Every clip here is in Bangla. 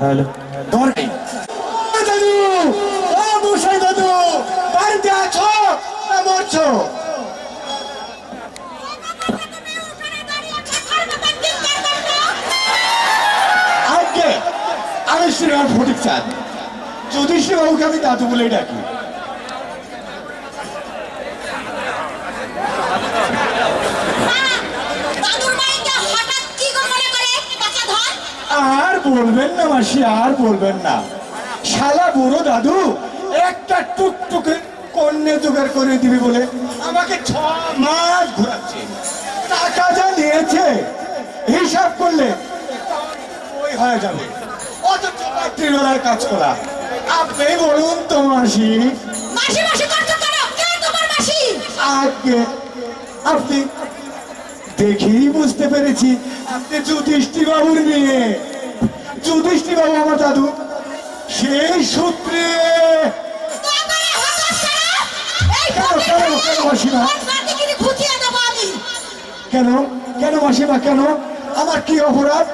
হ্যালো ধরে দাদু, ও মশাই দাদু, বাড়িতে আছো না মরছো? আজকে আমি শ্রীরাম ফটিক চাঁদ, যুধিষ্ঠির বাবুকে আমি দাদু বলেই ডাকি। আর বলবেন না মাসি, আর বলবেন না। শালা বুড়ো দাদু একটা টুকটুকে কন্যা জোগাড় করে দিবি বলে আমাকে 6 মাস ঘোরাচ্ছে। টাকা যা নিয়েছে হিসাব করলে ওই হয়ে যাবে। অত রাত্রিবেলায় কাজ করা। আপনি বলুন তো মাসি। আগে আপনি দেখেই বুঝতে পেরেছি আপনি যুধিষ্ঠির বাবুর মেয়ে। যুধিষ্ঠির বাবু আমার দাদু, সেই সূত্রে। কেন মাসিমা, কেন কেন মাসিমা, কেন? আমার কি অপরাধ?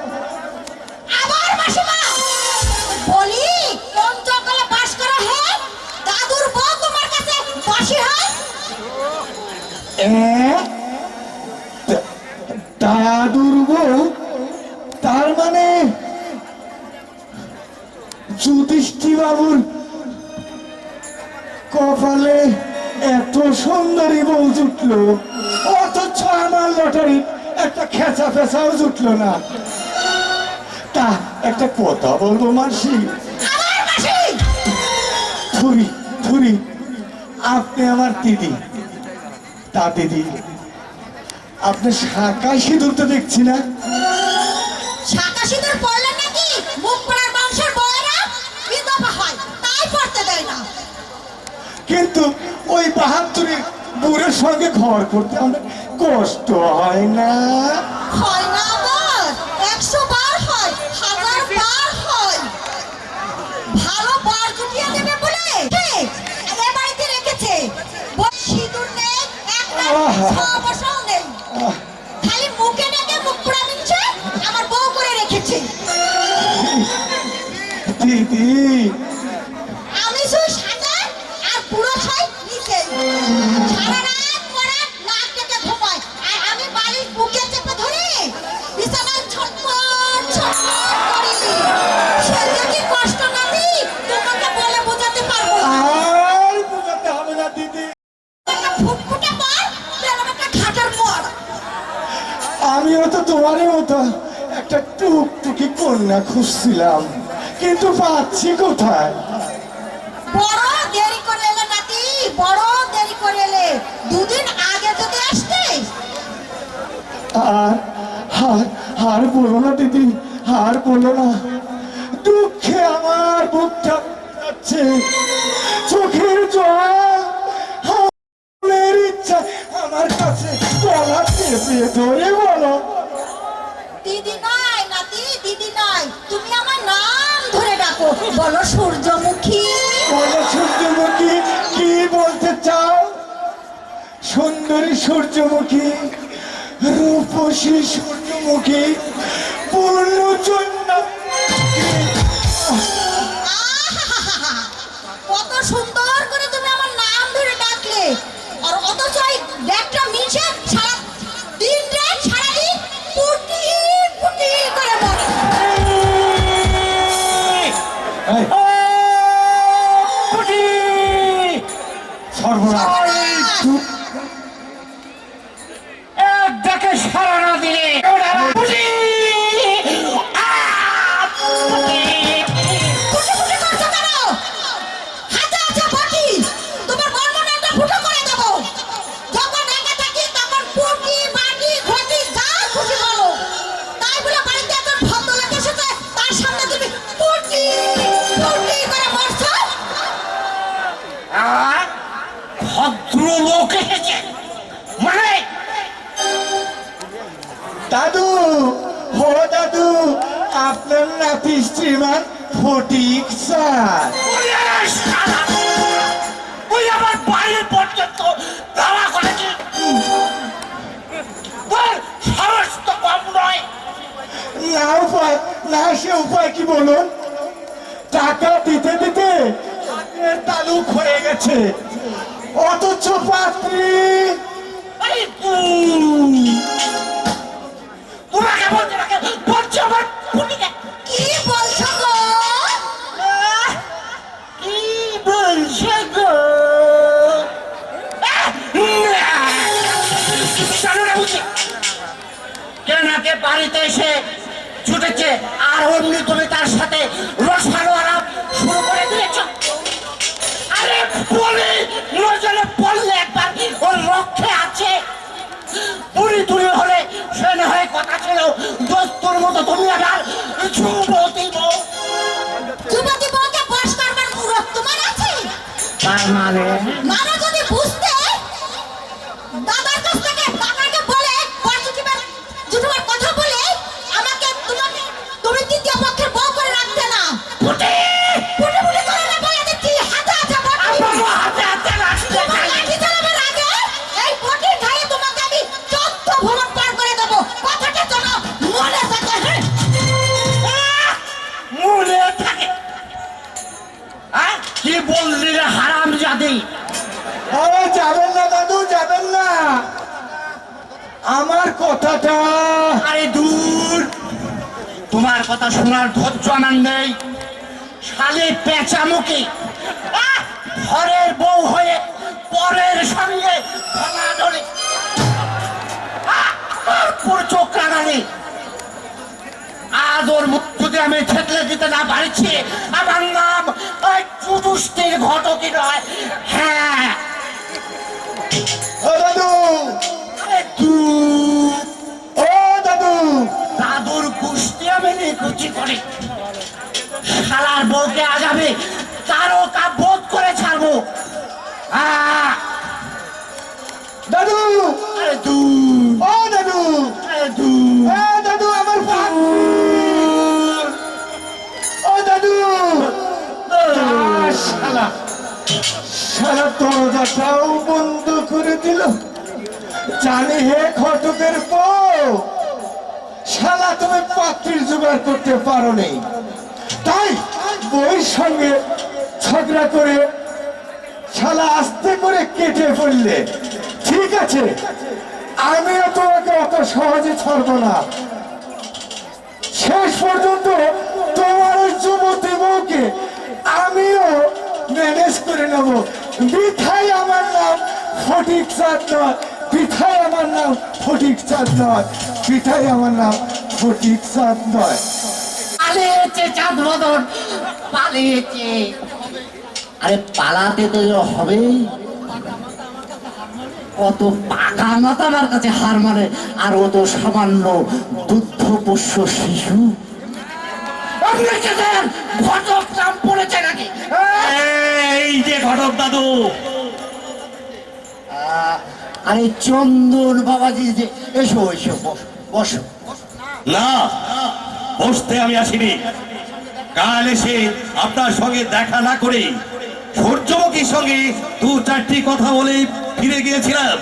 দাদুর বউ? তার মানে যুধিষ্ঠির বাবুর কপালে এত সুন্দরী বউ জুটলো, অথচ আমার লটারি একটা খেচা ফেচাও জুটলো না। তা একটা কথা বলবো মাসি, থুরি থুরি, আপনি আমার দিদি। তা দিদি, আপনি শাঁকা সিঁদুর তো দেখছি না। শাঁকা সিঁদুর পড়লে নাকি মুখ পড়ার বংশের বউয়েরা বিধবা হয়, তাই পড়তে দেয় না। কিন্তু ওই 72 বুড়ের সঙ্গে ঘর করতে আমাদের কষ্ট হয় না? হয় না আবার, 100 বার হয়, 1000 বার হয়। ভালো বার জুটিয়ে দেবে বলে এ বাড়িতে রেখেছে। সিঁদুর নেই, একটা 6 বছর নেই, খালি মুখে ডেকে মুখ পোড়া দিচ্ছে, আমার বউ করে রেখেছে। দিদি, আমি শুধু সাজা আর পুরো খাই নিচে, সারা রাত পড়া নাক ডেকে ঘুমাই, আর আমি বালিশ বুকে চেপে ধরে বিছানায় ছটফট ছটফট করি। সে কি কষ্ট না দিই তোমাকে বলে বোঝাতে পারবো না। আর বোঝাতে হবে না দিদি। একটা ফুটফুটে পর তেরো একটা ঘাটার পর। আমিও তো তোমারই মতো একটা টুকটুকি কন্যা খুঁজছিলাম, কিন্তু পাচ্ছি কোথায়? বড় দেরি করে এলে নাতি, বড় দেরি করে এলে। 2 দিন আগে যদি আসতে। আর আর আর বলো না দিদি, আর বলো না। দুঃখে আমার বুকটা যাচ্ছে, চোখের জল, মনের ইচ্ছা আমার কাছে গলা চেপে ধরে বলো। দিদি নয় নাতি, দিদি নয়, তুমি আমার নাম ধরে ডাকো, বলো সূর্যমুখী। বলো সূর্যমুখী, কি বলতে চাও? সুন্দরী সূর্যমুখী, রূপসী সূর্যমুখী, পূর্ণচন্দ্র। আহাহাহা, কত সুন্দর করে তুমি আমার নাম ধরে ডাকলে, আর অথচ এই ব্যাগটা মিছে সারা দিন রাত সারাদিন পুটি পুটি করে বলে। দেখে সারা না দিলে পুটি পুটি করছো কেন? হাতে আছে বাটি, তোমার বর্ণনাটা ফুটো করে দেবো। যখন একা থাকি তখন পুটি বাটি ঘটি যা খুশি বলো। তাই বলে বাড়িতে একজন ভদ্রলোক এসেছে, তার সামনে তুমি পুটি পুটি করে বলছো। ভদ্রলোক এসেছে মানে? দাদু, ও দাদু, আপনার নাতি শ্রীমান ফটিক স্যার। তুই আমার বাড়ি পর্যন্ত দাওয়া করেছিস, তোর সাহস তো কম নয়। না উপায়, না সে উপায় কি বলুন? টাকা দিতে দিতে হাতের তালুক হয়ে গেছে, অথচ পাত্রী আরে তোমাকে বলতে বলছো আমার পুটিকে কি বলছো গো? কি বলছো গো? শোনো না বুঝি কেনাকে বাড়িতে এসে ছুটেছে আর অমনি তুমি তার সাথে রসালো আলাপ শুরু করে দিয়েছ। আরে বলি নজরে পড়লে একবার ওর রক্ষে আছে। পুরি তুলি হলে সে না হয় কথা ছিল, দোস্তর মতো তুমি আবার যুবতী বউ। যুবতী বউকে বশ করবার মুরত তোমার আছে? তার মানে মানে যদি বুঝতে দাদার কাছ থেকে কাকাকে বলে জুটুবার কথা বলে আমাকে তুমি তৃতীয় পক্ষের বউ করে রাখতে না। ফুটে পুটে পুটে করে না বলে দিচ্ছি, হাতে হাতে বটি। আমার হাতে হাতে লাঠি তোমার দেখাই। লাঠি চালাবার আগে এই বটির ঘায়ে তোমাকে আমি 14 ভ্রমণ পার করে দেবো। কথাটা যেন মনে থাকে। মনে থাকে। কি বললি রে হারাম জাদি? আরে যাবেন না দাদু, যাবেন না, আমার কথাটা। আরে দূর, তোমার কথা শোনার ধৈর্য আমার নেই। শালি পেঁচামুখী ঘরের বউ হয়ে পরের সঙ্গে ধরাধরি চোখ লাগানি। আজ ওর মুখ যদি আমি ঠেকলে দিতে না পারছি, আমার নাম ওই চুতুষ্টির ঘটকই নয়। হ্যাঁ ও দাদু, আরে তুই ও দাদু, দাদুর কুস্তি আমি নিকুচি করি। শালার বউকে আজ আমি কারো বোধ করে ছাড়বো। দাদু, আরে তুই ও দাদু, আরে তুই ও দাদু, আমার পাত্রী, ও দাদু। শালা শালা দরজাটাও বন্ধ করে দিল। জানি হে ঘটকের বউ, শালা তুমি পাত্রীর জোগাড় করতে পারো নি, তাই বউয়ের সঙ্গে ঝগড়া করে শালা আস্তে করে কেটে পড়লে। ঠিক আছে, আমিও তোমাকে অত সহজে ছাড়ব না। শেষ পর্যন্ত তোমার ওই যুবতী বউকে আমিও ম্যানেজ করে নেব। বিথাই আমার নাম ফটিক চাঁদ নয়, বিথাই আমার নাম ফটিক চাঁদ নয়, বিথাই আমার নাম ফটিক চাঁদ নয়। পালিয়েছে চাঁদ বদন, পালিয়েছে। আরে পালাতে তো হবে, কত পাকা মাথা আমার কাছে হার মানে, আর ও তো সামান্য দুগ্ধপোষ্য শিশু। ঘটক নাম পড়েছে নাকি? এই যে ঘটক দাদু, আরে চন্দন বাবাজি যে, এসো এসো বসো। না বসতে আমি আসিনি। কাল এসে আপনার সঙ্গে দেখা না করে সূর্যমুখীর সঙ্গে 2-4টি কথা বলে ফিরে গিয়েছিলাম।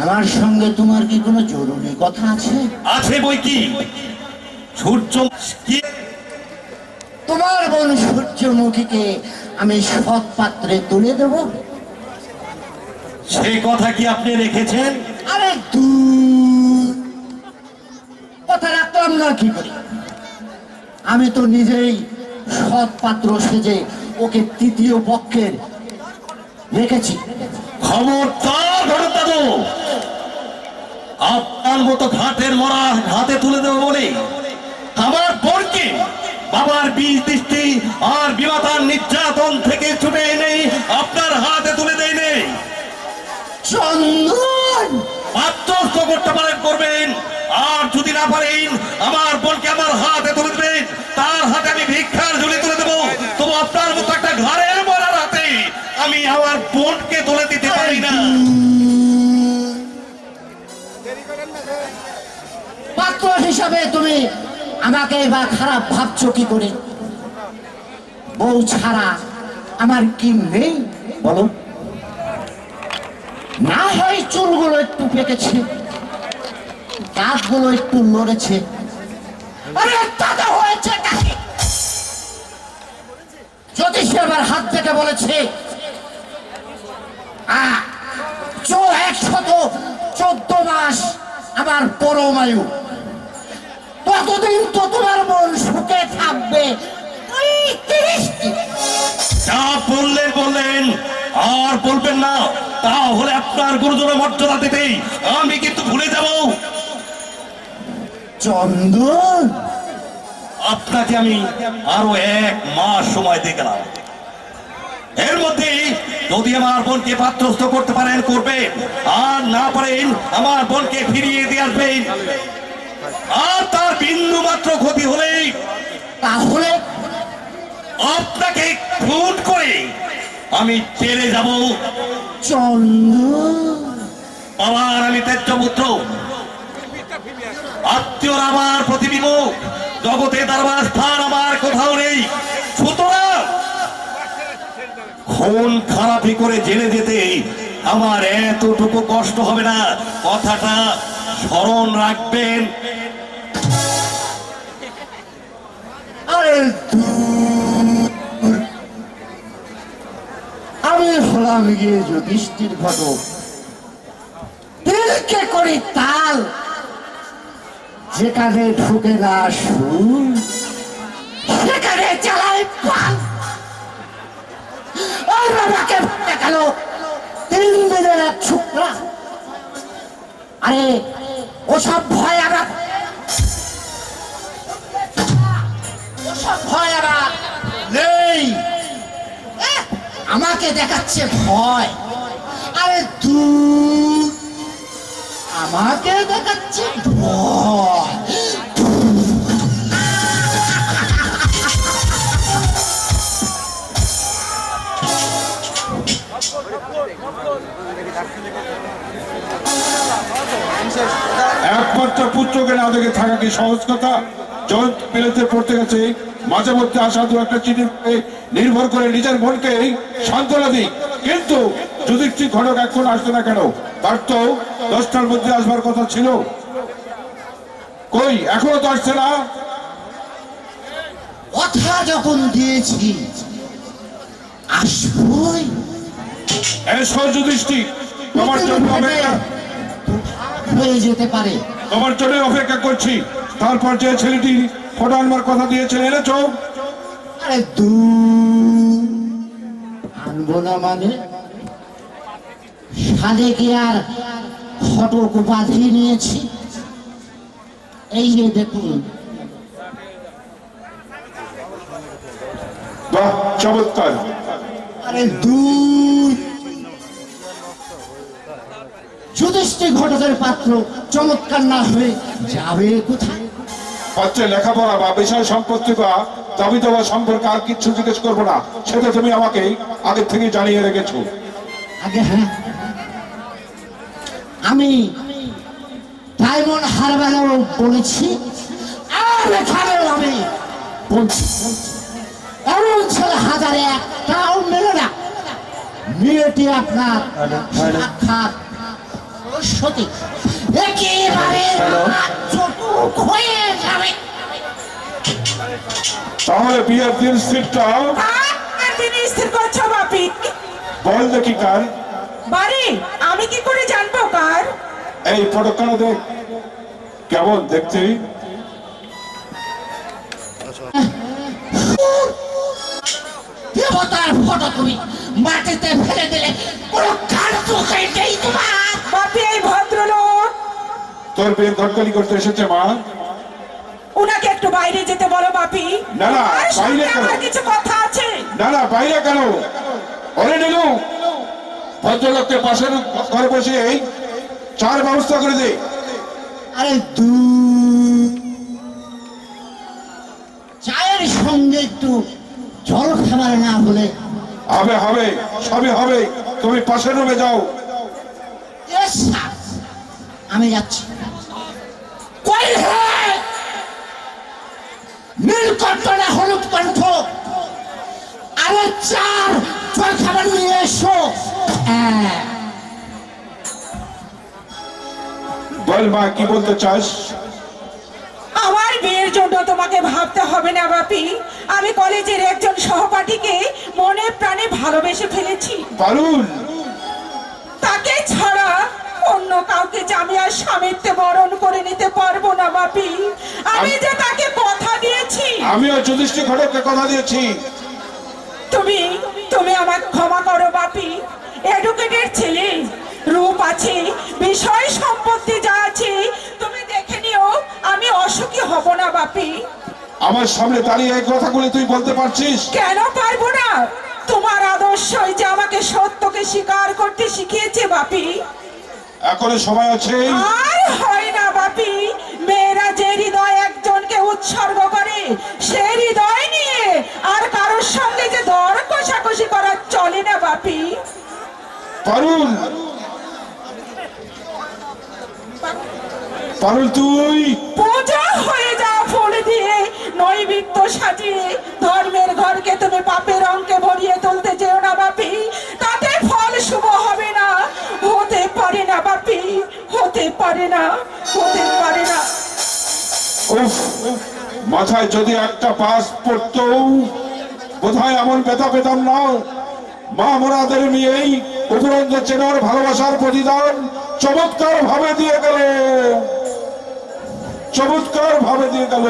আমার সঙ্গে তোমার কি কোনো জরুরি কথা আছে? আছে বই কি, সূর্য কি তোমার বোন সূর্যমুখীকে আমি সৎ পাত্রে তুলে দেব। সে কথা কি আপনি রেখেছেন? আরে দূর, কথা রাখলাম না কি করে? আমি তো নিজেই সৎ পাত্র সেজে ওকে তৃতীয় পক্ষের রেখেছি। খবরদার ঘটক দাদু, আপনার মতো ঘাটের মরা হাতে তুলে দেবো বলে আমার বোনকে বাবার বীজ দৃষ্টি আর বিমাতার নির্যাতন থেকে ছুটে এনে আপনার হাতে তুলে দেয় নেই। চন্দন, আত্মস্থ করতে পারেন করবেন, আর যদি না পারেন আমার বোনকে আমার হাতে তুলে দেবেন, তার হাতে আমি ভিক্ষার ঝুলি তুলে দেবো। তবু আপনার মতো একটা ঘরের মরার হাতে আমি আমার বোনকে তুলে দিতে পারি না। পাত্র হিসাবে তুমি আমাকে এবার খারাপ ভাবছো কি করে? বউ ছাড়া আমার কি নেই বলো? না হয় চুলগুলো একটু পেকেছে, দাঁতগুলো একটু নড়েছে, আরে তাতে হয়েছে নাকি? বারবার হাত থেকে বলেছে 114 মাস আমার পরমায়ু, ততদিন তো তোমার মন সুখে থাকবে। ওই 30 দিন। যা বললেন আর বলবেন না, তাহলে আপনার গুরুজন মর্যাদা দিতেই আমি কিন্তু ভুলে যাব। চন্দন, আপনাকে আমি আরো 1 মাস সময় দিয়ে গেলাম। এর মধ্যে যদি আমার বোনকে পাত্রস্থ করতে পারেন করবেন, আর না পারেন আমার বোনকে ফিরিয়ে দিয়ে আসবেন। আর তার বিন্দু মাত্র ক্ষতি হলেই তাহলে আপনাকে খুন করে আমি ছেড়ে যাব। চন্দন, আবার আমি তেজপুত্র, আত্মীয়র আমার প্রতিবিম্ব, জগতে দরবার স্থান আমার কোথাও নেই। সুতরাং খুন খারাপি করে জেলে যেতে আমার এতটুকু কষ্ট হবে না, কথাটা স্মরণ রাখবেন। আরে আমি হলাম গিয়ে যুধিষ্ঠির ঘটক, দিলকে করি তাল, যেখানে ঢুকে না সুর সেখানে চালাই পাল। ওই বাবাকে দেখালো 3 দিনের এক ছোকরা। আরে ওসব ভয় আমার, ওসব ভয় আমার নেই। আমাকে দেখাচ্ছে ভয়। আরে তুই আমাকে দেখাচ্ছে ভয়। একমাত্র পুত্রকে না দেখে থাকা কি সহজ কথা? যখন বিলেতে পড়তে গেছে মাঝে মধ্যে আসা দু একটা চিঠি নির্ভর করে নিজের বোনকে সান্ত্বনা দিই, কিন্তু যুধিষ্ঠির ঘটক এখন আসতো না কেন? তার তো 10টার মধ্যে আসবার কথা ছিল, কই এখনো তো আসছে না। কথা যখন দিয়েছি আসবই। এসো যুধিষ্ঠির, তোমার জন্য হয়ে যেতে পারে। তোমার জন্য অপেক্ষা করছি। তারপর যে ছেলেটি ফটো আনবার কথা দিয়েছিল এনেছো? আরে আনবো না মানে? সাদে কি আর ফটক উপাধি নিয়েছি? এই যে দেখুন। বাহ, চমৎকার। আরে যুধিষ্ঠির ঘটকের পাত্র চমৎকার না হয়ে যাবে কোথায়? হচ্ছে লেখাপড়া বা বিষয় সম্পত্তি বা দাবি দেওয়া সম্পর্কে আর কিচ্ছু জিজ্ঞেস করবো না, সেটা তুমি আমাকে আগে থেকে জানিয়ে রেখেছো। আগে হ্যাঁ, আমি ডায়মন্ড হারবারেও বলেছি, আর এখানেও আমি বলছি, এমন ছেলে 1001টাও মেলে না। মেয়েটি আপনার সাক্ষাৎ সরস্বতী, একেবারে চটুক হয়ে যাবে। তাহলে বিয়ের দিন স্থিরটা তিনি স্থির করছো বাপি? বল দেখি কার। বাড়ি আমি কি করে জানবো কার? এই ফটোখানা দেখ, কেমন দেখতে? দেবতার ফটো তুমি মাটিতে ফেলে দিলে কোনো কার্যকারী নেই তোমার। বাপি এই ভদ্রলোক, তোর বিয়ের ঘটকালি করতে এসেছে মা। উনাকে একটু বাইরে যেতে বলো বাপি। না, না, আর সঙ্গে বাইরে কেন? আমার কিছু কথা আছে। না না, বাইরে কেন? ওরে নিলু, ভদ্রলোককে পাশের ঘরে বসে এই চার ব্যবস্থা করে দে। আরে চায়ের সঙ্গে একটু জল খাবার না হলে হবে হবে, সবই হবে, তুমি পাশের রুমে যাও। Yes, sir. আমি যাচ্ছি। কই হে নীলকণ্ঠ না হলুদ কণ্ঠ, আরে চার জল খাবার নিয়ে এসো। বল মা, কি বলতে চাস? আমার বিয়ের জন্য তোমাকে ভাবতে হবে না বাপি। আমি কলেজের একজন সহপাঠীকে মনে ভালোবেসে ফেলেছি। পারুল, তাকে ছাড়া অন্য কাউকে যে আমি আর স্বামীত্বে বরণ করে নিতে পারবো না বাপি। আমি যে তাকে কথা দিয়েছি। আমিও যুধিষ্ঠির ঘটককে কথা দিয়েছি। তুমি তুমি আমাকে ক্ষমা করো বাপি। এডুকেটেড ছেলে, রূপ আছে, বিষয় সম্পত্তি যা আছে তুমি দেখে নিও, আমি অসুখী হব না বাপি। আমার সামনে দাঁড়িয়ে এই কথাগুলি তুই বলতে পারছিস? কেন পারবো না? তোমার আদর্শই যে আমাকে সত্যকে স্বীকার করতে শিখিয়েছে বাপি। এখনো সময় আছে। আর হয় না বাপি। মেয়েরা যে হৃদয় একজনকে উৎসর্গ করে, সে হৃদয় নিয়ে আর কারোর সঙ্গে যে দর কষাকষি করা চলে না বাপি। পারুল, পারুল তুই পূজা হয়ে যাও ফুল দিয়ে, নৈবেদ্য সাজিয়ে ধর্মের ঘরকে তুমি পাপের অঙ্কে ভরিয়ে তুলতে যেও না বাপি। তাতে ফল শুভ হবে না, হতে পারে না বাপি, হতে পারে না, হতে পারে না। উফ, মাথায় যদি একটা পাস পড়তো বোধহয় এমন ব্যথা পেতাম না। মা মোরাদের মেয়েই উপরন্ত চেনার ভালোবাসার প্রতিদান চমৎকার ভাবে দিয়ে গেল, চমৎকার ভাবে দিয়ে গেল।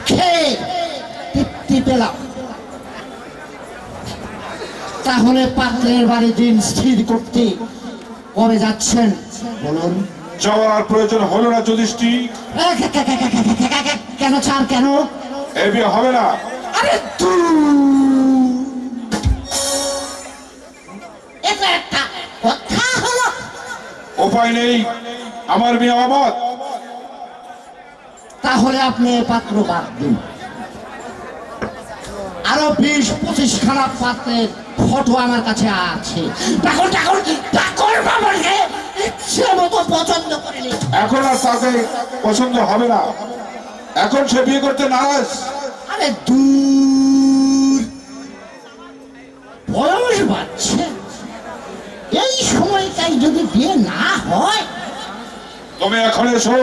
খেয়ে তৃপ্তি পেলাম। তাহলে পাত্রের বাড়ি দিন স্থির করতে কবে যাচ্ছেন বলুন? যাওয়ার প্রয়োজন হলো না যুধিষ্ঠির। কেন ছাড়, কেন? এ বিয়ে হবে না। আরে এটা একটা কথা হলো? উপায় নেই, আমার মেয়ে অমত। তাহলে আপনি পাত্র বাদ দিন। আরো 20-25 খানা পাত্রের ফটো আমার কাছে আছে। ইচ্ছে মতো পছন্দ করে নিন। এখন আর তাকে পছন্দ হবে না, এখন সে বিয়ে করতে নারাজ। আরে দূর, বয়স বাড়ছে, এই সময়টাই যদি বিয়ে না হয়। তুমি এখন এসো,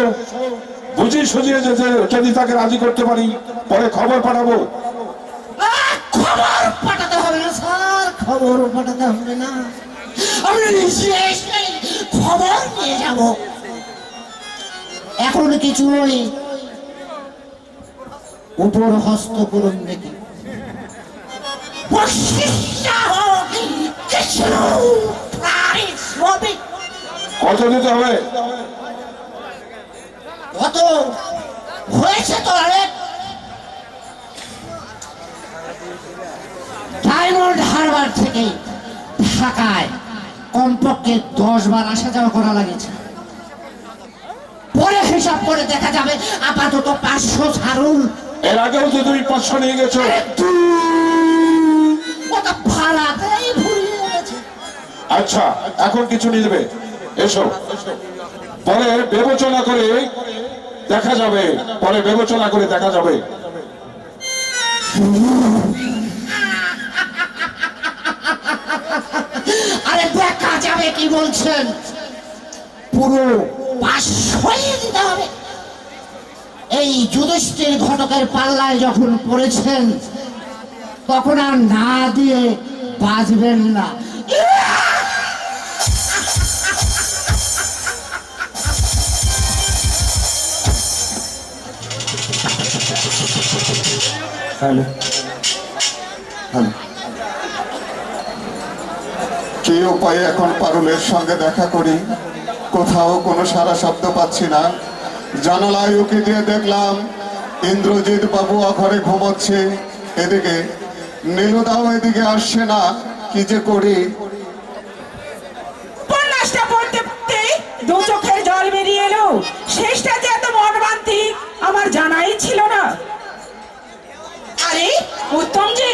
বুঝি সুঝিয়ে যদি তাকে রাজি করতে পারি পরে খবর পাঠাবো। খবর পাঠাতে হবে না স্যার, খবর পাঠাতে হবে না, আমি নিজে এসে খবর নিয়ে যাব। এখন কিছু নয়, উপর হস্ত করুন দেখি। কত দিতে হবে? কত হয়েছে তো? ডায়মন্ড হারবার থেকে ঢাকায় কমপক্ষে 10 বার আসা যাওয়া করা লাগেছে। পরে হিসাব করে দেখা যাবে। আপাতত 500 ছাড়ুন। এর আগেও তো তুমি 500 নিয়ে গেছো। ওটা ভাড়াতেই ভুলিয়ে গেছে। আচ্ছা, এখন কিছু নিয়ে দেবে, এসো। পরে বিবেচনা করে দেখা যাবে, পরে বিবেচনা করে দেখা যাবে। আরে দেখা যাবে কি বলছেন? পুরো 500 দিতে হবে। এই যুধিষ্ঠির ঘটকের পাল্লায় যখন পড়েছেন তখন আর না দিয়ে বাঁচবেন না। হ্যালো হ্যালো, কি উপায়ে এখন পারুলের সঙ্গে দেখা করি? কোথাও কোনো সারা শব্দ পাচ্ছি না। জানালায় উকি দিয়ে দেখলাম ইন্দ্রজিৎ বাবু ঘরে ঘুমোচ্ছে, এদিকে নীলুদাও এদিকে আসছে না। কি যে করি? উপন্যাসটা পড়তে পড়তে 2 চোখের জল বেরিয়ে এলো। শেষটা যে এত মর্মান্তিক আমার জানাই ছিল না। আরে উত্তম জি,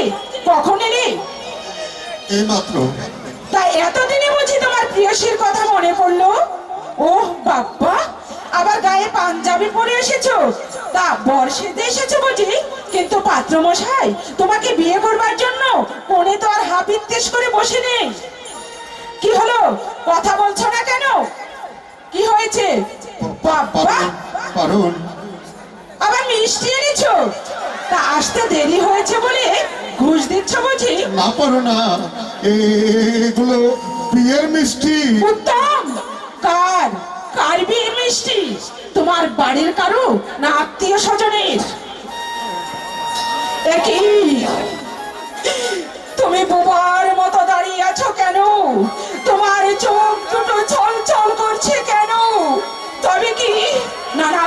কখন এলি? এই মাত্র। তাই এতদিনে বুঝি তোমার প্রিয়সীর কথা মনে পড়লো? ওহ বাবা, আবার গায়ে পাঞ্জাবি পরে এসেছো? তা বর্ষেতে এসেছো বুঝি? কিন্তু পাত্রমশাই তোমাকে বিয়ে করবার জন্য কোণে তো আর হাপিত্তেশ করে বসে নেই। কি হলো, কথা বলছো না কেন? কি হয়েছে বাবা? পারুল, আবার মিষ্টি এনেছো? তা আসতে দেরি হয়েছে বলে ঘুষ দিচ্ছ বুঝি? না পারো না, এগুলো বিয়ের মিষ্টি। উত্তম, কার কার বিয়ের মিষ্টি? তোমার বাড়ির কারো না আত্মীয় স্বজনের? একই, তুমি বোবার মতো দাঁড়িয়ে আছো কেন? তোমার চোখ দুটো ছলছল করছে কেন? তবে কি? না না,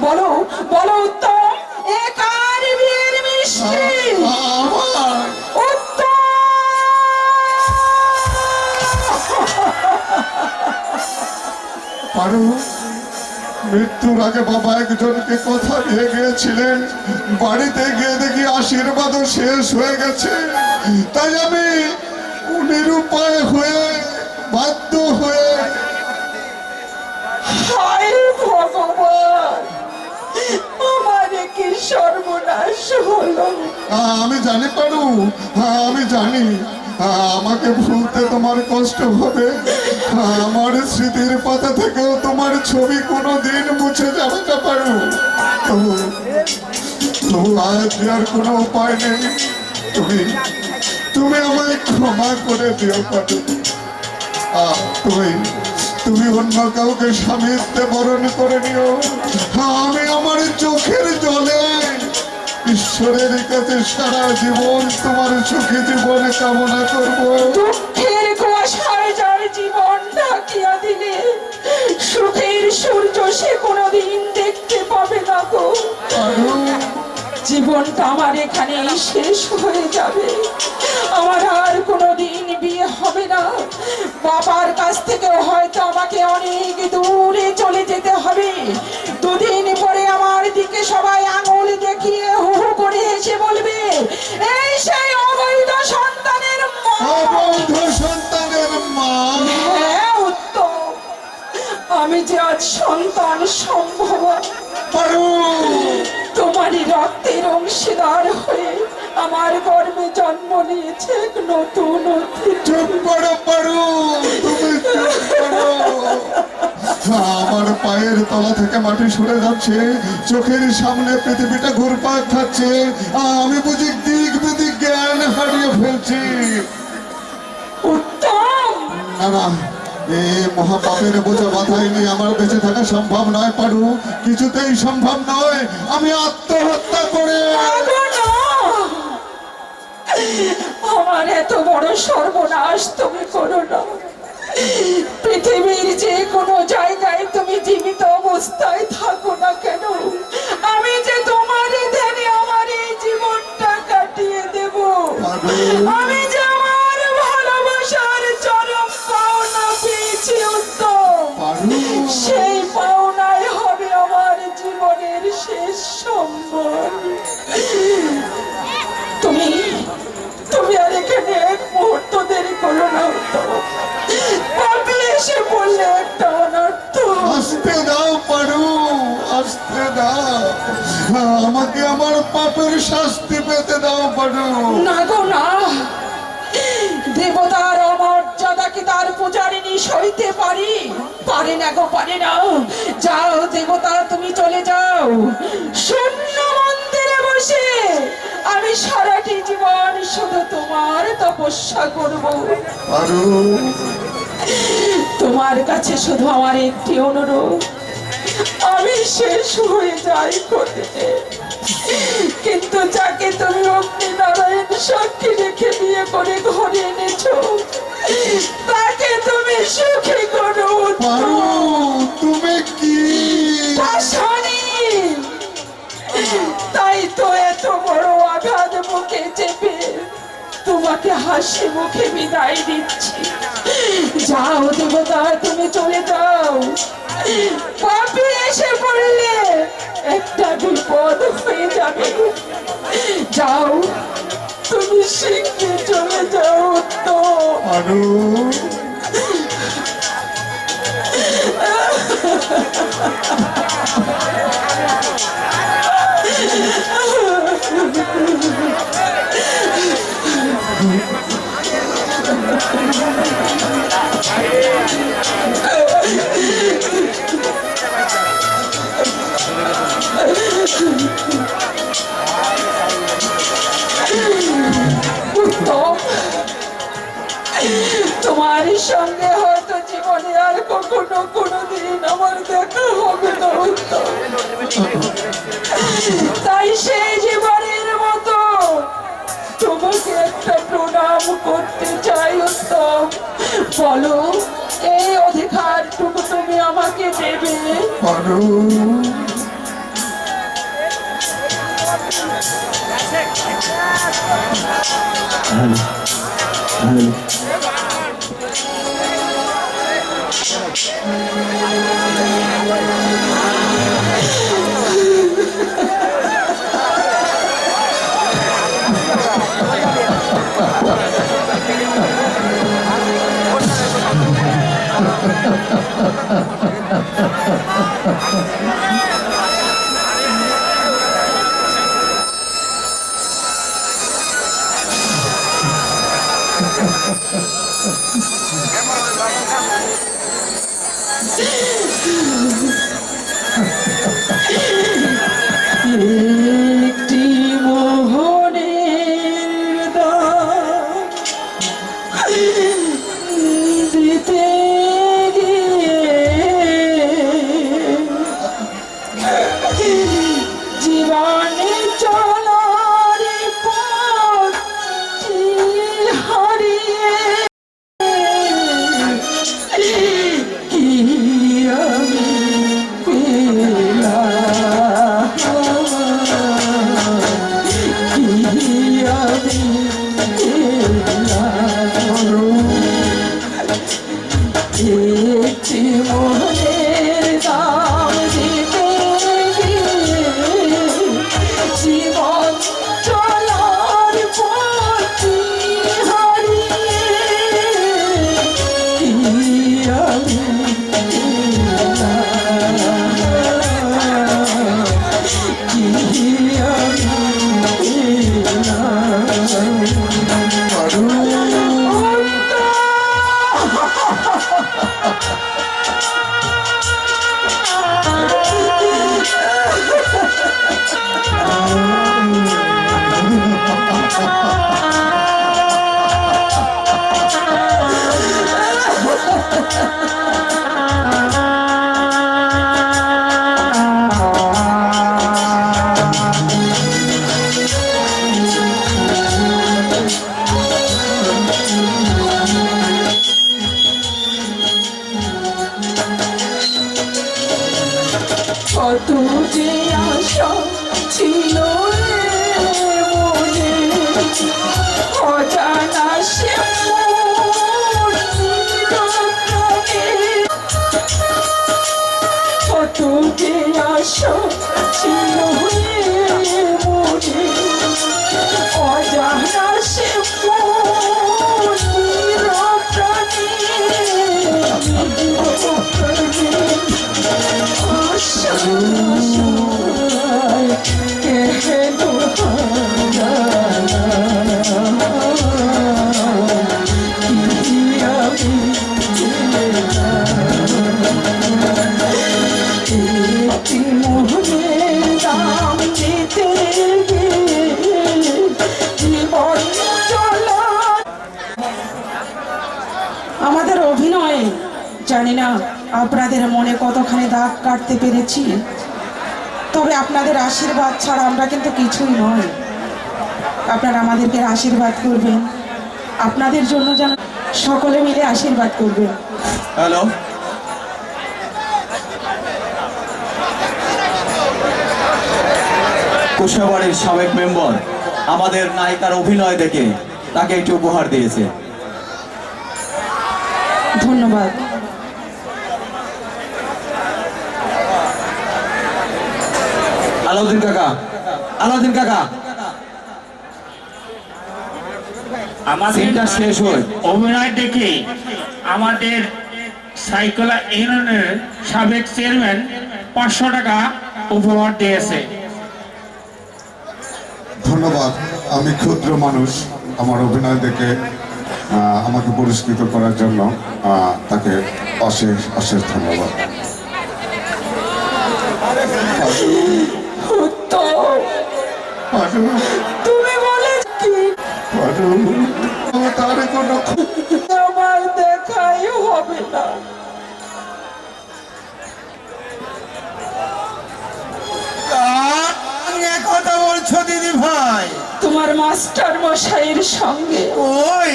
বলো বলো উত্তম, এ কার বিয়ের মিষ্টি? আমার উত্তম! পারো, মৃত্যুর আগে বাবা একজনকে কথা দিয়ে গিয়েছিলেন, বাড়িতে গিয়ে দেখি আশীর্বাদও শেষ হয়ে গেছে। তাই আমি নিরুপায় হয়ে, বাধ্য হয়ে হায় ভগবান, আমার কি সর্বনাশ হলো! আমি জানি পারু, আমি জানি আমাকে ভুলতে তোমার কষ্ট হবে। আমার স্মৃতির পাতা থেকেও তোমার ছবি কোনোদিন মুছে যাবে না পারু। তবু তবু আজ আর কোনো উপায় নেই। তুমি তুমি আমায় ক্ষমা করে দিও পারু। তুমি তুমি অন্য কাউকে স্বামীত্বে বরণ করে নিও। আমি আমার চোখের জলে ঈশ্বরের কাছে সারা জীবন তোমার সুখী জীবন কামনা করব। দুঃখের কুয়াশায় যার জীবন ঢাকিয়া দিলে সুখের সূর্য সে কোনোদিন দেখতে পাবে না গো। জীবনটা আমার এখানেই শেষ হয়ে যাবে। আমার আর কোনোদিন বিয়ে হবে না। বাবার কাছ থেকে হয়তো আমাকে অনেক দূরে চলে যেতে হবে। দুদিন পরে আমার দিকে সবাই আঙুল দেখিয়ে হু হু করে হেসে বলবে, এই সেই অবৈধ সন্তানের মা। অবৈধ সন্তানের মা। হ্যাঁ উত্তম, আমি যে আজ সন্তান সম্ভব পারু, তোমারই রক্তের অংশীদার হয়ে আমার গর্ভে জন্ম নিয়েছে এক নতুন অতিথি। চুপ করো পারু, তুমি চুপ করো। আমার পায়ের তলা থেকে মাটি সরে যাচ্ছে, চোখের সামনে পৃথিবীটা ঘুরপাক খাচ্ছে। আমি বুঝি দিক বিদিক জ্ঞান হারিয়ে ফেলছি। উত্তম, না না, এই মহাপাপের বোঝা মাথায় নিয়ে আমার বেঁচে থাকা সম্ভব নয় পারু, কিছুতেই সম্ভব নয়। আমি আত্মহত্যা করে আগো না। আমার এত বড় সর্বনাশ তুমি করো না। পৃথিবীর যে কোনো জায়গায় তুমি জীবিত অবস্থায় থাকো না কেন, আমি যে তোমার ধ্যানে আমার এই জীবনটা কাটিয়ে দেব। আমি যে আমার ভালোবাসার চরম পাওনা পেয়েছি উত্তম, পারু, সেই পাওনায় হবে আমার জীবনের শেষ সম্বল। তুমি তুমি আর এখানে এক মুহূর্ত দেরি করো না উত্তম। পাপি এসে বললে একটা অনর্থ। আসতে দাও পারু, আসতে দাও। আমাকে আমার পাপের শাস্তি পেতে দাও পারু। না গো না, দেবতার অমর্যাদা কি তার পূজারিনী সইতে পারে না গো, পারে না। যাও দেবতা, তুমি চলে যাও। শূন্য মন্দিরে বসে আমি সারাটি জীবন শুধু তোমার তপস্যা করব। পারু, তোমার কাছে শুধু আমার একটি অনুরোধ, আমি শেষ হয়ে যাই করতে, কিন্তু যাকে তুমি অগ্নি নারায়ণ সাক্ষী রেখে বিয়ে করে ঘরে এনেছো তাকে তুমি সুখী করো। পারু, তুমি কি? পাষাণী, তাই তো এত বড় আঘাত মুখে চেপে তোমাকে হাসি মুখে বিদায় দিচ্ছি। যাও দেবতা, তুমি চলে যাও। পাপী এসে পড়লে একটা বিপদ হয়ে যাবে। যাও, তুমি শীঘ্র চলে যাও তো। পারু, সঙ্গে হয়তো জীবনে আর কখনো কোনোদিন আমার দেখা হবে না উত্তম। তাই সেই জীবনের মতো তোমাকে একটা প্রণাম করতে চাই উত্তম। বলো, এই অধিকারটুকু তুমি আমাকে দেবে? পারু একটি মোহনের দাম দিতে গিয়ে জীবনে চলার পথ হারিয়ে কি আমি পেলাম, কি আমি পেলাম। একটি মোহনের দাম দিতে গিয়ে জীবন চলার পথ হারিয়ে কি আমি কত যে আশা ছিল মনে, অজানা সে কত যে আশা ছিল মনে, অজানা সে আমাদের অভিনয়ে জানি না আপনাদের মনে কতখানি দাগ কাটতে পেরেছি, তবে আপনাদের আশীর্বাদ ছাড়া আমরা কিন্তু কিছুই নয়। আপনারা আমাদেরকে আশীর্বাদ করবেন, আপনাদের জন্য যেন সকলে মিলে আশীর্বাদ করবেন। হ্যালো, কুশাবাড়ির সাবেক মেম্বার আমাদের নায়িকার অভিনয় দেখে তাকে একটি উপহার দিয়েছে। ধন্যবাদ। আলাউদ্দিন কাকা, আলাউদ্দিন কাকা, আমাদের সিনটা শেষ হয়। অভিনয় দেখে আমাদের সাইকলা ইউনিয়নের সাবেক চেয়ারম্যান 500 টাকা উপহার দিয়েছে। ধন্যবাদ। আমি ক্ষুদ্র মানুষ, আমার অভিনয় দেখে আমাকে পুরস্কৃত করার জন্য তাকে অশেষ অশেষ ধন্যবাদ। তুমি বলে কি তার কোনো আমার দেখাই মাস্টার মশাইয়ের সঙ্গে। ওই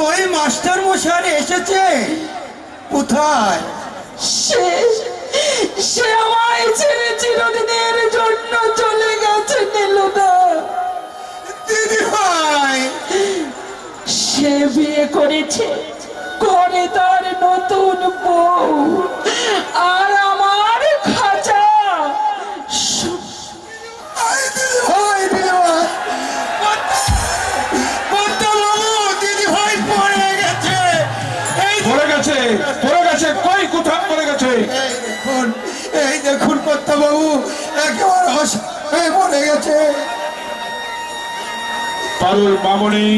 ওই মাস্টার মশাই এসেছে কোথায়? সে সে আমায় ছেড়ে চিরদিনের জন্য চলে গেছে নীলুদা। দিদি ভাই, সে বিয়ে করেছে, করে তার নতুন বউ, আর আমার খাঁচা দিদি ভাই পড়ে গেছে। পড়ে গেছে, পড়ে গেছে, কই কোথায় পড়ে গেছে? এই দেখুন কর্তা বাবু একেবারে হয়ে পড়ে গেছে। পারুল মামনি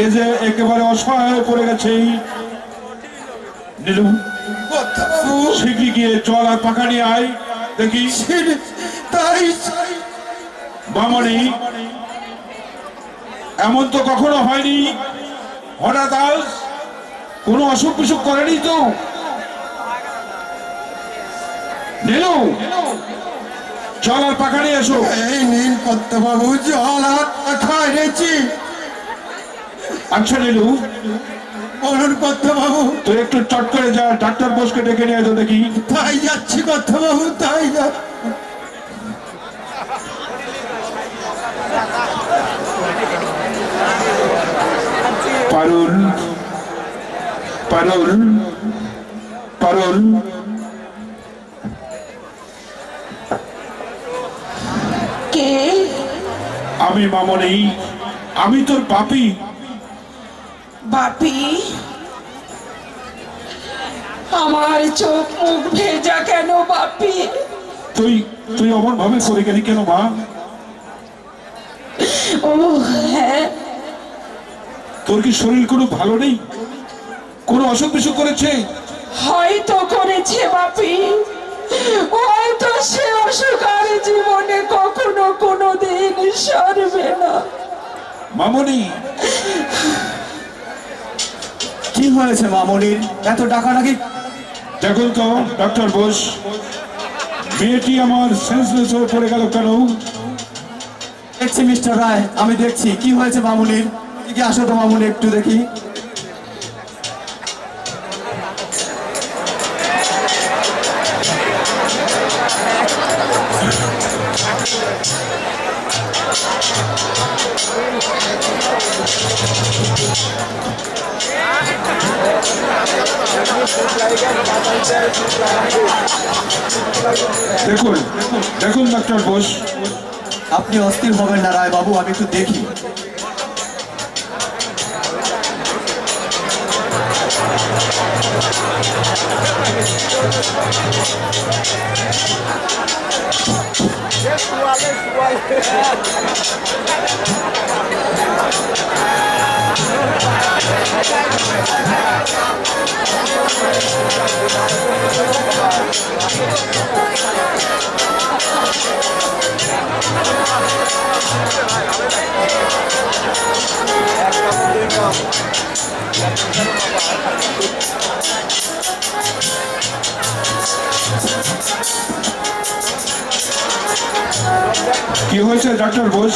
এই যে একেবারে অসহায় হয়ে পড়ে গেছে। নীলু, কর্তা বাবু শিগগির গিয়ে জল আর পাকা নিয়ে আয় দেখি। তাই মামনি, এমন তো কখনো হয়নি, হঠাৎ আজ কোনো অসুখ বিসুখ করেনি তো? নীলু, জল আর পাকা নিয়ে এসো। এই নিন কর্তা বাবু জল আর পাখা এনেছি। আচ্ছা নীলু, বলুন কর্তা বাবু। তুই একটু চট করে যা, ডাক্তার বোসকে ডেকে নিয়ে এসো দেখি। তাই যাচ্ছি কর্তা বাবু, তাই যাচ্ছি। পারুল, পারুল, পারুল, কে? আমি মামনি, আমি তোর বাপি। বাপি, আমার চোখ মুখ ভেজা কেন বাপি? তুই তুই অমন ভাবে করে গেলি কেন মা? ও হ্যাঁ, তোর কি শরীর কোনো ভালো নেই? কোনো অসুখ বিসুখ করেছে? হয়তো করেছে বাপি, হয়তো সে অসুখ আর জীবনে কখনো কোনোদিন সারবে না। মামনি, কি হয়েছে মামনির এত ডাকাডাকি? দেখুন তো ডাক্তার বোস, মেয়েটি আমার সেন্সলেস হয়ে পড়ে গেল কেন? দেখছি মিস্টার রায়, আমি দেখছি কি হয়েছে মামনির। কি আসো তো মামনি, একটু দেখি। দেখুন, দেখুন ডাক্তার বোস, আপনি অস্থির হবেন না রায় বাবু, আমি একটু দেখি। কি হয়েছে ডাক্তার বোস?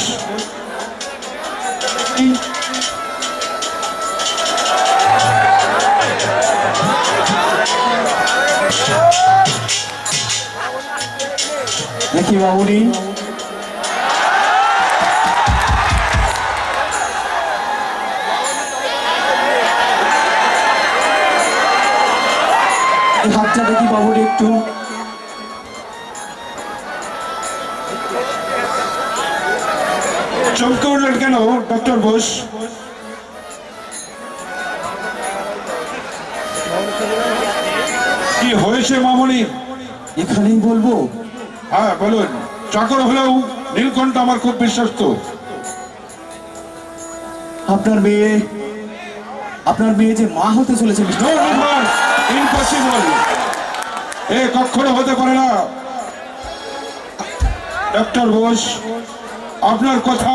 দেখি মামনি। হাতটা দেখি বাবুর একটু। চমকে উঠলেন কেন ডক্টর বোস? কি হয়েছে মামনি? এখানেই বলবো? হ্যাঁ বলুন। চাকর হলেও নীলকণ্ঠ আমার খুব বিশ্বস্ত। আপনার মেয়ে যে মা হতে চলেছে মিস্টার। ইম্পসিবল, এ কখনো হতে পারে না। ডক্টর বোস, আপনার কথা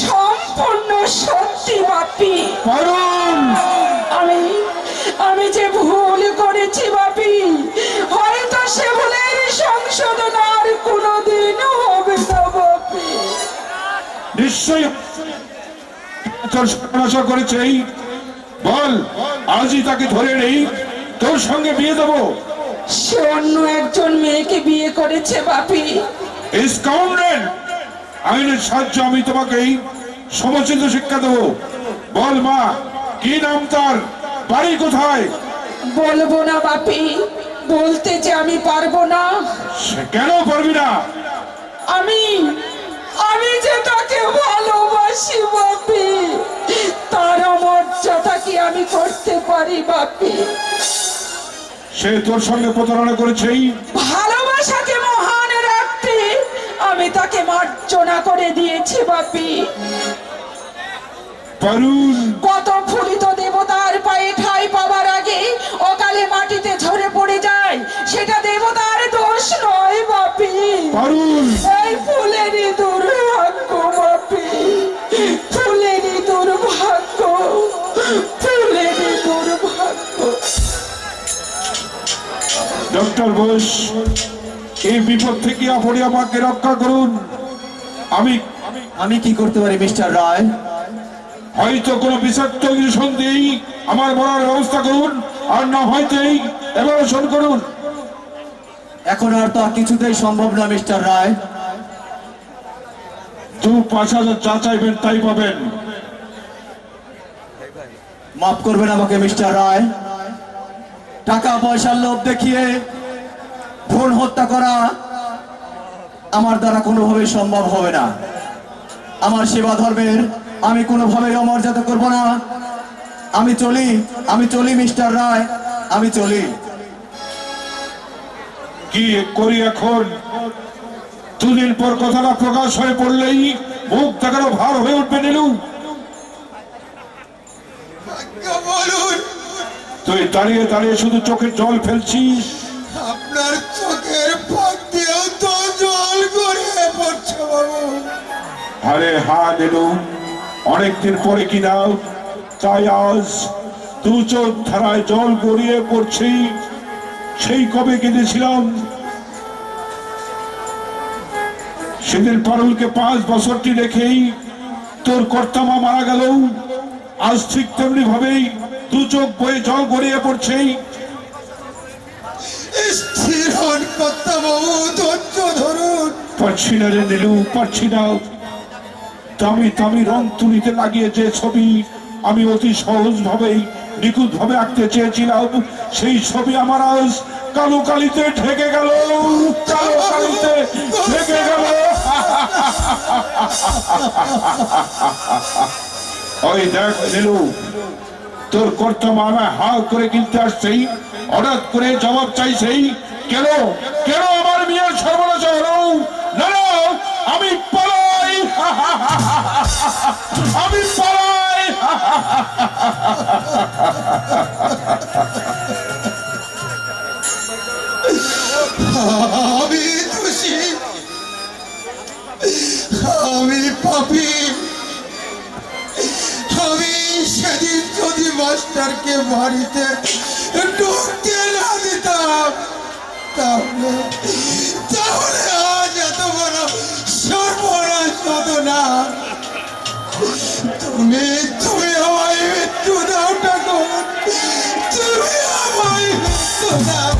সম্পূর্ণ সত্যি বাপি। পারুল, আমি যে ভুল করেছি বাপি, হয়তো সে ভুলের সংশোধন আর কোনোদিনও হবে না বাপি। নিশ্চয়ই তোর সর্বনাশা করেছে। বল, আজই তাকে ধরে নেই, তোর সঙ্গে বিয়ে দেবো। সে অন্য একজন মেয়েকে বিয়ে করেছে বাপি। স্কাউন্ডার, আইনের সাহায্য আমি তোমাকে সমচিত শিক্ষা দেবো। বল মা, কি নাম তার, বাড়ি কোথায়? বলবো না বাপি, বলতে যে আমি পারবো না। সে কেন পারবি না? আমি আমি যে তাকে ভালোবাসি বাপি, তার মর্যাদা কি আমি করতে পারি বাপি? সে তোর সঙ্গে প্রতারণা করেছে। ভালোবাসাকে মহান রাখতে আমি তাকে মার্জনা করে দিয়েছি বাপি। পারুল, কত ফুলিত দেবতার পায়ে ঠাঁই পাওয়ার আগে অকালে মাটিতে ঝরে পড়ে যায়, সেটা দেবতার দোষ নয় বাপি। পারুল, এই ফুলেরই দুর্ভাগ্য বাপি, ফুলেরই দুর্ভাগ্য, ফুলেরই দুর্ভাগ্য। ডক্টর বোস, এই বিপদ থেকে আপনি আমাকে রক্ষা করুন। আমি কি করতে পারি মিস্টার রায়? হয়তো কোনো বিষাক্ত ইঞ্জেকশন দিয়েই আমার মরার ব্যবস্থা করুন, আর না হয়তোই এভালুশন করুন। এখন আর তা কিছুতেই সম্ভব না মিস্টার রায়। 2-5,000 যা চাইবেন তাই পাবেন। মাফ করবেন আমাকে মিস্টার রায়। টাকা পয়সার লোভ দেখিয়ে ভ্রূণ হত্যা করা আমার দ্বারা কোনোভাবেই সম্ভব হবে না। আমার সেবা ধর্মের আমি কোনোভাবেই অমর্যাদা করব না। আমি চলি মিস্টার রায়, আমি চলি। কি করি এখন? দুদিন পর কথাটা প্রকাশ হয়ে পড়লেই মুখ দেখানো ভার হয়ে উঠবে নীলু। বলুন, তুই দাঁড়িয়ে দাঁড়িয়ে শুধু চোখের জল ফেলছিস। আপনার চোখের ফাঁক দিয়েও তো জল গড়িয়ে পড়ছে বাবু। আরে হ্যাঁ নীলু, অনেকদিন পরে কি দাও, তাই আজ 2 চোখ ধারায় জল গড়িয়ে পড়ছি। সেই কবে কেঁদেছিলাম, সেদিন পারুলকে 5 বছরটি রেখেই তোর কর্তামা মারা গেল। আজ ঠিক তেমনি ভাবেই 2 চোখ বয়ে জল গড়িয়ে পড়ছে। স্থির হন কর্তা বাবু, ধৈর্য ধরুন। পারছি না রে নীলু, পারছি না। দামি দামি রং তুলিতে লাগিয়ে যে ছবি আমি অতি সহজ ভাবেই নিখুঁত ভাবে আঁকতে চেয়েছিলাম, সেই ছবি আমার আজ কালো কালিতে ঢেকে গেল, কালো কালিতে ঢেকে গেল। ওই দেখ নীলু, তোর কর্তামা আমায় হা করে কিনতে আসছেই, হঠাৎ করে জবাব চাইছেই। কেন কেন আমার মেয়ের সর্বনাশ হলো? না না, আমি পালাই, আমি পালাই। আমি দোষী, আমি পাপী। আমি সেদিন যদি মাস্টারকে বাড়িতে ঢুকতে না দিতাম, তাহলে তাহলে আজ এত বড় সর্বনাশ হতো না। তুমি তুমি আমায় মৃত্যু দাও ঠাকুর, তুমি আমায় মৃত্যু দাও।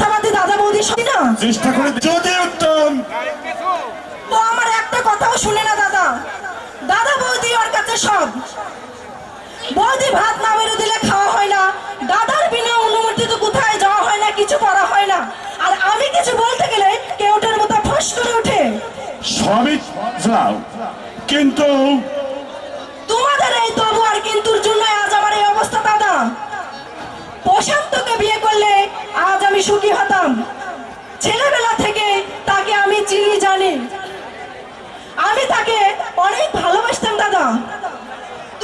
আমাদের দাদা বৌদি শুনি না, চেষ্টা করে যদি উত্তম। ও আমার একটা কথাও শুনে না দাদা। দাদা বৌদি ওর কাছে সব। বৌদি ভাত না বেরো দিলে খাওয়া হয় না, দাদার বিনা অনুমতি তো কোথায় যাওয়া হয় না, কিছু করা হয় না। আর আমি কিছু বলতে গেলে কেউটার মতো ফস করে ওঠে। সবই বুঝলাম, কিন্তু তোমাদের এই তবু আর কিন্তুর জন্য আজ আমার এই অবস্থা দাদা। প্রশান্তকে বিয়ে করলে আজ আমি সুখী হতাম। ছেলেবেলা থেকে তাকে আমি চিনি জানি, আমি তাকে অনেক ভালোবাসতাম দাদা।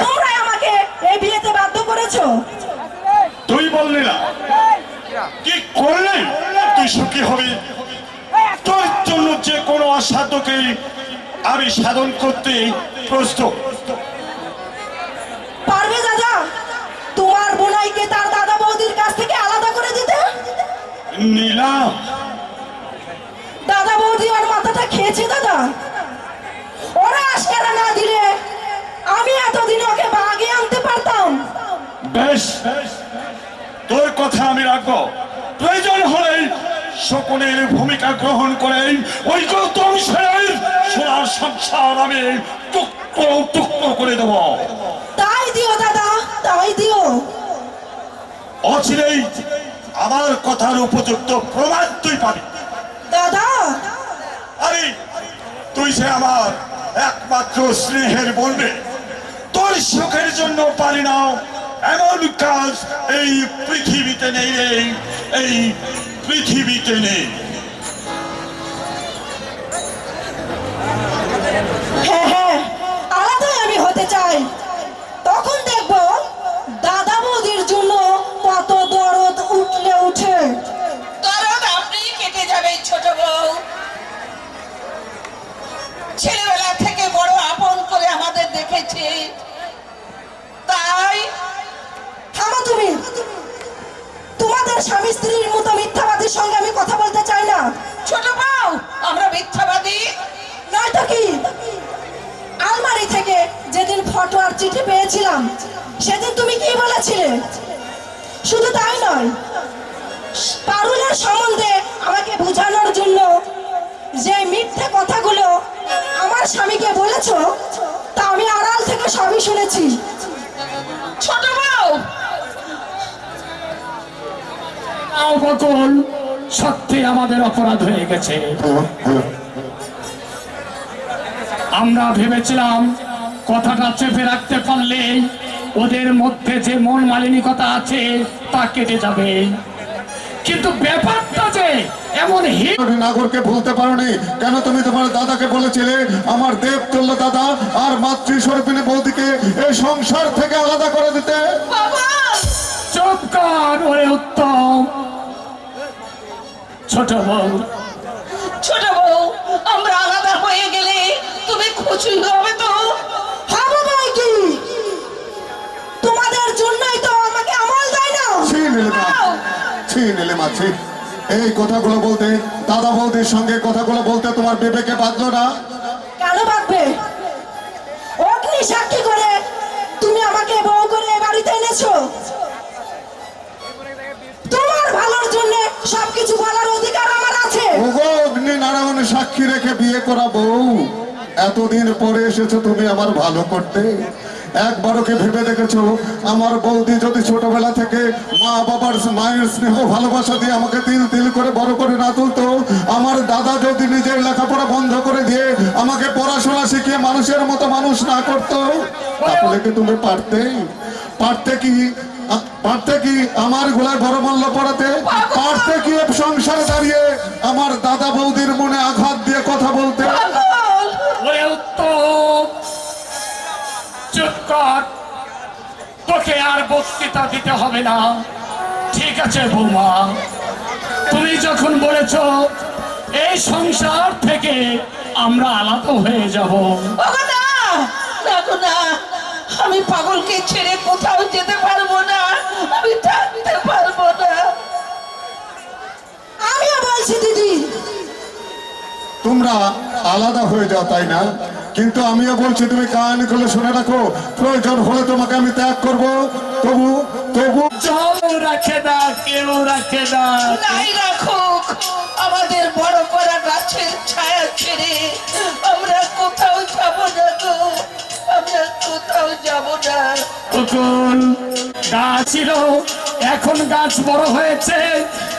তোমরা আমাকে এই বিয়েতে বাধ্য করেছো। তুই বললি না কি করলে তুই সুখী হবি? তোর জন্য যে কোনো অসাধ্যকে আমি সাধন করতে প্রস্তুত। পারবে দাদা তোমার বোনাইকে তার দাদা বৌদির কাছ থেকে আলাদা করে দিতে? নীলা, খেয়েছে দাদা? ওরা আজকারা না দিলে আমি এতদিন ওকে বাগে আনতে পারতাম। বেশ, তোর কথা আমি রাখবো। প্রয়োজন হলে সকলের ভূমিকা গ্রহণ করে ওই গৌতম সেনের সোনার সংসার আমি টুকরো টুকরো করে দেব। তাই দিও দাদা, তাই দিও। অচিরেই আমার কথার উপযুক্ত প্রমাণ তুই পাবি। দাদা, আরে তুই সে আমার একমাত্র স্নেহের বলবে, তোর সুখের জন্য পারি না এমন কাজ এই পৃথিবীতে নেই রে, এই পৃথিবীতে নেই। হ্যাঁ হ্যাঁ, আলাদাই আমি হতে চাই। তখন দেখবো দাদা বৌদির জন্য কত দরদ উঠলে উঠে। দরদ আপনি কেটে যাবেন ছোট বউ। ছেলেবেলা থেকে বড় আপন করে আমাদের দেখেছে, তাই থামো তুমি। তোমাদের স্বামী স্ত্রীর মতো মিথ্যাবাদীর সঙ্গে আমি কথা বলতে চাই না। ছোট বউ, আমরা মিথ্যাবাদী নয়তো কি? আলমারি থেকে যেদিন ফটো আর চিঠি পেয়েছিলাম সেদিন তুমি কি বলেছিলে? শুধু তাই নয়, পারুলের সম্বন্ধে আমাকে বোঝানোর জন্য যে মিথ্যে কথাগুলো আমার স্বামীকে বলেছো তা আমি আড়াল থেকে সবই শুনেছি। ছোট বউ, বকুল, সত্যি আমাদের অপরাধ হয়ে গেছে। আমরা ভেবেছিলাম কথাটা চেপে রাখতে পারলে ওদের মধ্যে যে মন মালিনিকতা আছে তা কেটে যাবে, কিন্তু ব্যাপারটা যে এমন নাগরকে ভুলতে পারোনি কেন? তুমি তোমার দাদাকে বলেছিলে আমার দেবতুল্য দাদা আর মাতৃস্বরূপিণী বৌদিকে এই সংসার থেকে আলাদা করে দিতে। চুপ কর ওরে উত্তম। ছোট বউ, ছোট বউ, আমরা আলাদা হয়ে গেলে তুমি খুশি হবে তো? হবে ভাই কি? তোমাদের জন্যই তো আমাকে আমল দেয় না। ছি নীলিমা, ছি নীলিমা, ছি। এই কথাগুলো বলতে, দাদা বৌদির সঙ্গে কথাগুলো বলতে তোমার বিবেকে বাঁধলো না? কেন ভাববে? অগ্নি সাক্ষী করে তুমি আমাকে বউ করে এ বাড়িতে এনেছো। তোমার ভালোর জন্য সবকিছু বলার অধিকার আমার আছে। ওগো অগ্নি নারায়ণ সাক্ষী রেখে বিয়ে করা বউ, এতদিন পরে এসেছো তুমি আমার ভালো করতে। একবারও কি ভেবে দেখেছো আমার বৌদি যদি ছোটবেলা থেকে মা বাবার মায়ের স্নেহ ভালোবাসা দিয়ে আমাকে তিল তিল করে বড় করে না তুলতো, আমার দাদা যদি নিজের লেখাপড়া বন্ধ করে দিয়ে আমাকে পড়াশোনা শিখিয়ে মানুষের মতো মানুষ না করতো, তাহলে কি তুমি পারতে? পারতে কি আমার গোলায় বড় মূল্য পড়াতে? পারতে কি সংসারে দাঁড়িয়ে আমার দাদা বৌদির মনে আঘাত দিয়ে কথা বলতে? ওরে উত্তম, চুপ কর। তোকে আর বক্তৃতা দিতে হবে না। ঠিক আছে বৌমা, তুমি যখন বলেছ এই সংসার থেকে আমরা আলাদা হয়ে যাব। ওগো না, না গো না, আমি পাগলকে ছেড়ে কোথাও যেতে পারবো না, আমি থাকতে পারবো না। আমিও বলছি দিদি, তোমরা আলাদা হয়ে যাও তাই না? কিন্তু আমিও বলছি তুমি কান খুলে শুনে রাখো, প্রয়োজন হলে তোমাকে আমি ত্যাগ করবো, তবু তবু জল রাখে না, কেউ রাখে না। নাই রাখুক, আমাদের বড় করা গাছের ছায়া ছেড়ে আমরা কোথাও যাব না গো, আমরা কোথাও যাব না। বকুল, গাছ ছিল, এখন গাছ বড় হয়েছে,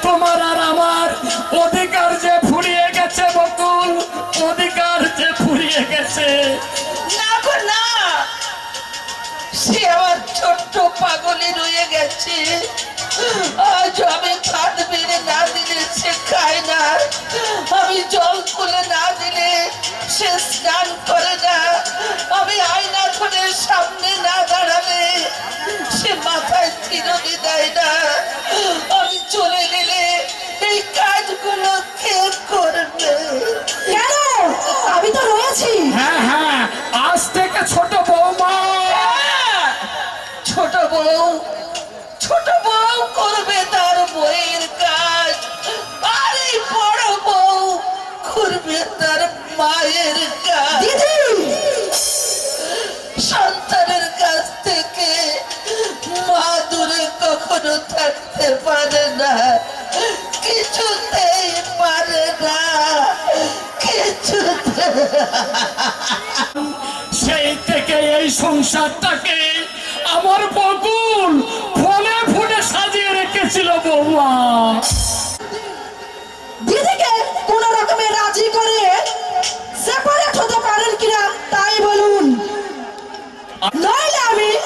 তোমার আর আমার অধিকার যে ফুরিয়ে গেছে বকুল, অধিকার যে ফুরিয়ে গেছে। না গো না, সে আমার ছোট্ট পাগলে রয়ে গেছে। আজ আমি ভাত বেড়ে না দিলে সে খায় না, আমি জল খুলে না দিলে সে স্নান করে না, আমি আয়না ধরে সামনে না দাঁড়ালে সে মাথায় চিরুনি দেয় না। আমি চলে গেলে এই কাজগুলো কে করবে? কেন? আমি তো রয়েছি। হ্যাঁ হ্যাঁ, আজ থেকে ছোট বৌমা, ছোট বউ করবে তার বইয়ের কাজ, আর এই বড় বউ করবে তার কখনো থাকতে পারে না, কিছুতেই পারে না, কিছুতে। সেই থেকে এই সংসারটাকে আমার বকুল ফলে ফুটে সাজিয়ে রেখেছিল বৌমা। দিদিকে কোন রকমে রাজি করে সেপারেট হতে পারেন কিনা তাই বলুন, নইলে আমি